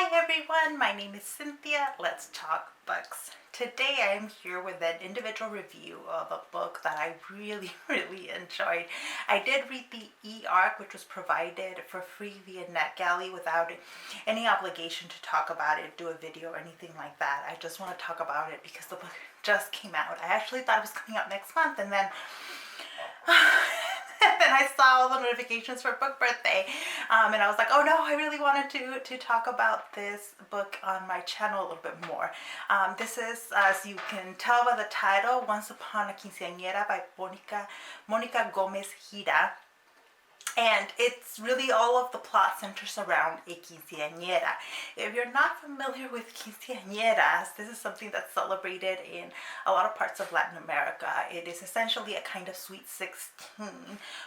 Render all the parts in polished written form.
Hi everyone, my name is Cynthia. Let's talk books. Today I am here with an individual review of a book that I really, really enjoyed. I did read the e-arc, which was provided for free via NetGalley without any obligation to talk about it, do a video or anything like that. I just want to talk about it because the book just came out. I actually thought it was coming out next month, and then then I saw all the notifications for book birthday, and I was like, oh no, I really wanted to talk about this book on my channel a little bit more. This is, as you can tell by the title, Once Upon a Quinceañera by Monica-Gomez-Hira. And it's really all of the plot centers around a quinceañera. If you're not familiar with quinceañeras, this is something that's celebrated in a lot of parts of Latin America. It is essentially a kind of sweet 16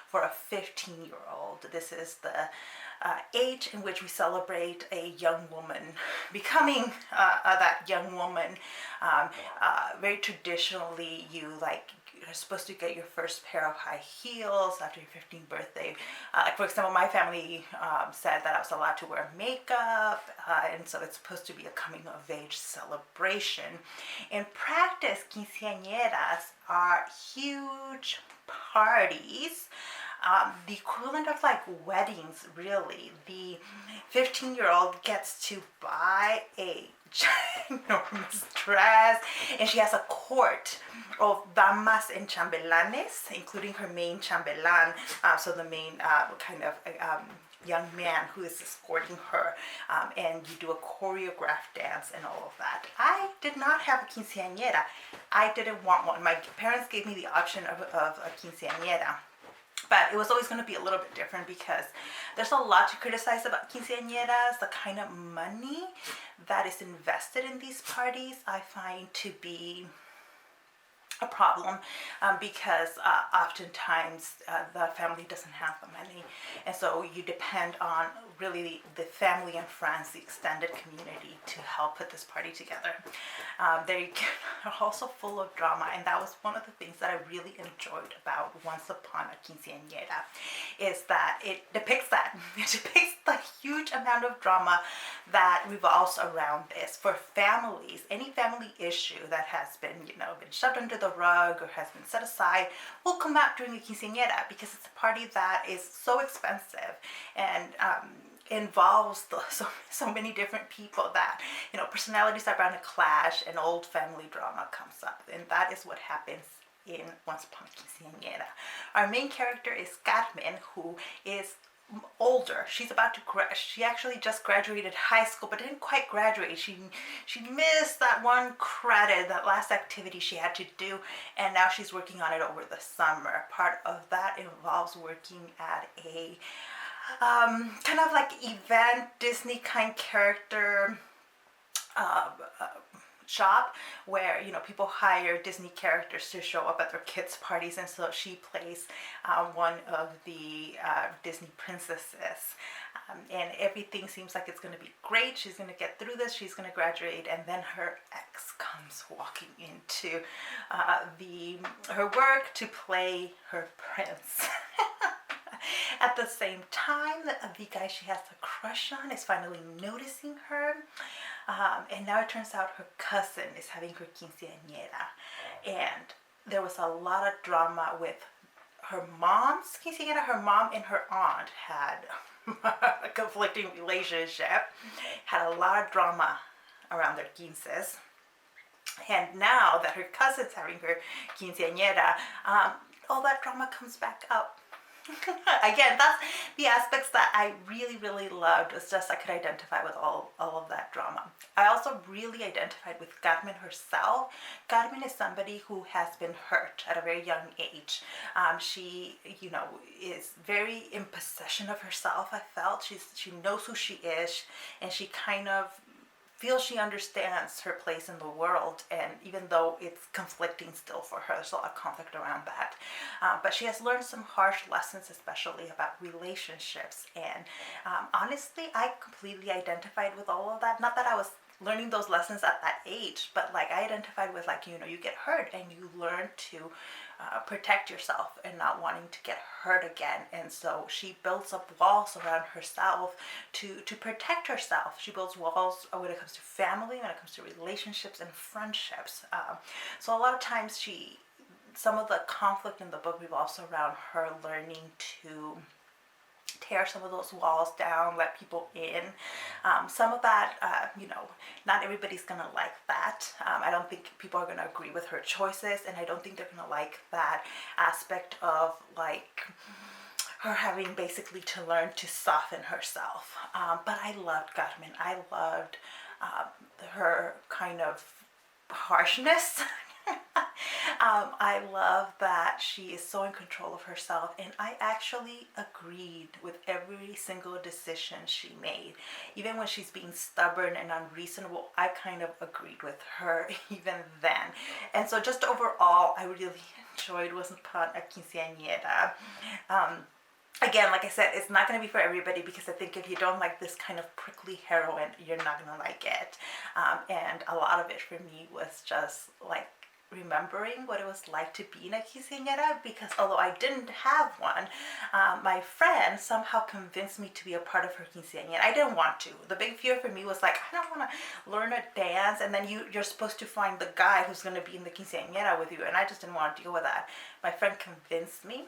for a 15-year-old. This is the age in which we celebrate a young woman becoming that young woman. Very traditionally, you're supposed to get your first pair of high heels after your 15th birthday. Like for example, my family said that I was allowed to wear makeup, and so it's supposed to be a coming of age celebration. In practice, quinceañeras are huge parties, the equivalent of like weddings, really. The 15-year-old gets to buy a ginormous dress, and she has a court of damas and chambelanes, including her main chambelan, so the main young man who is escorting her, and you do a choreographed dance and all of that. I did not have a quinceañera. I didn't want one. My parents gave me the option of a quinceañera. But it was always going to be a little bit different because there's a lot to criticize about quinceañeras. The kind of money that is invested in these parties I find to be a problem, because oftentimes the family doesn't have the money, and so you depend on really the family and friends, the extended community, to help put this party together. They are also full of drama, and that was one of the things that I really enjoyed about Once Upon a Quinceañera, is that it depicts that. It depicts the huge amount of drama that revolves around this. For families, any family issue that has been, been shoved under the rug or has been set aside will come out during a quinceañera, because it's a party that is so expensive and involves so many different people that personalities are bound to clash, and old family drama comes up, and that is what happens in Once Upon a Quinceañera. Our main character is Carmen, who is older. She's about to she actually just graduated high school, but didn't quite graduate. She missed that one credit, that last activity she had to do, and now she's working on it over the summer. Part of that involves working at a kind of like event Disney kind character shop, where people hire Disney characters to show up at their kids' parties, and so she plays one of the Disney princesses, and everything seems like it's going to be great. She's going to get through this, she's going to graduate, and then her ex comes walking into her work to play her prince. At the same time, the guy she has a crush on is finally noticing her, and now it turns out her cousin is having her quinceañera, and there was a lot of drama with her mom's quinceañera. Her mom and her aunt had a conflicting relationship, had a lot of drama around their quinces, and now that her cousin's having her quinceañera, all that drama comes back up. Again, that's the aspects that I really, really loved. It's just I could identify with all of that drama. I also really identified with Carmen herself. Carmen is somebody who has been hurt at a very young age. She, is very in possession of herself. I felt she knows who she is, and she kind of feels she understands her place in the world, and even though it's conflicting still for her, there's a lot of conflict around that, but she has learned some harsh lessons, especially about relationships, and honestly I completely identified with all of that. Not that I was learning those lessons at that age. But like I identified with like, you get hurt and you learn to protect yourself and not wanting to get hurt again. And so she builds up walls around herself to protect herself. She builds walls when it comes to family, when it comes to relationships and friendships. So a lot of times some of the conflict in the book revolves around her learning to tear some of those walls down, let people in. Some of that, not everybody's gonna like that. I don't think people are gonna agree with her choices, and I don't think they're gonna like that aspect of like her having basically to learn to soften herself. But I loved Carmen. I loved her kind of harshness. I love that she is so in control of herself, and I actually agreed with every single decision she made. Even when she's being stubborn and unreasonable, I kind of agreed with her even then. And so just overall, I really enjoyed Once Upon a Quinceañera. Again, like I said, it's not going to be for everybody, because I think if you don't like this kind of prickly heroine, you're not going to like it. And a lot of it for me was just like remembering what it was like to be in a quinceañera, because although I didn't have one, my friend somehow convinced me to be a part of her quinceañera. I didn't want to. The big fear for me was like, I don't want to learn a dance and then you're supposed to find the guy who's going to be in the quinceañera with you, and I just didn't want to deal with that. My friend convinced me,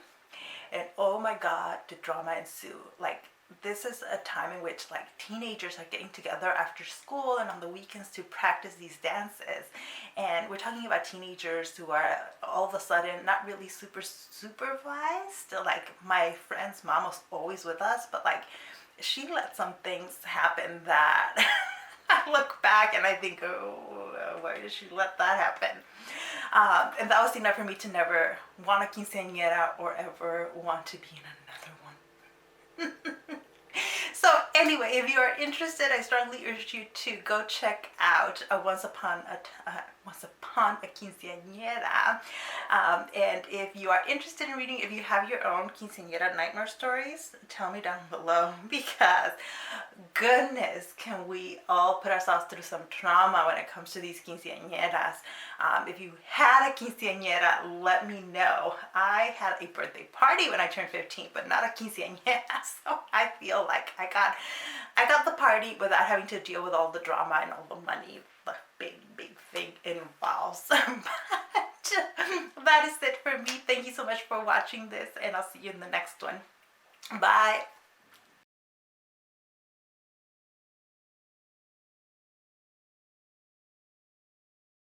and oh my god, the drama ensued. Like, this is a time in which like teenagers are getting together after school and on the weekends to practice these dances. And we're talking about teenagers who are all of a sudden not really super supervised. Like, my friend's mom was always with us, but like she let some things happen that I look back and I think, oh, why did she let that happen? And that was enough for me to never want a quinceañera or ever want to be in another one. So anyway, if you are interested, I strongly urge you to go check out Once Upon a Quinceañera. And if you are interested in reading, if you have your own quinceañera nightmare stories, tell me down below, because goodness, can we all put ourselves through some trauma when it comes to these quinceañeras. If you had a quinceañera, let me know. I had a birthday party when I turned 15, but not a quinceañera, so I feel like I got the party without having to deal with all the drama and all the money the big thing involves. But that is it for me. Thank you so much for watching this, and I'll see you in the next one. Bye.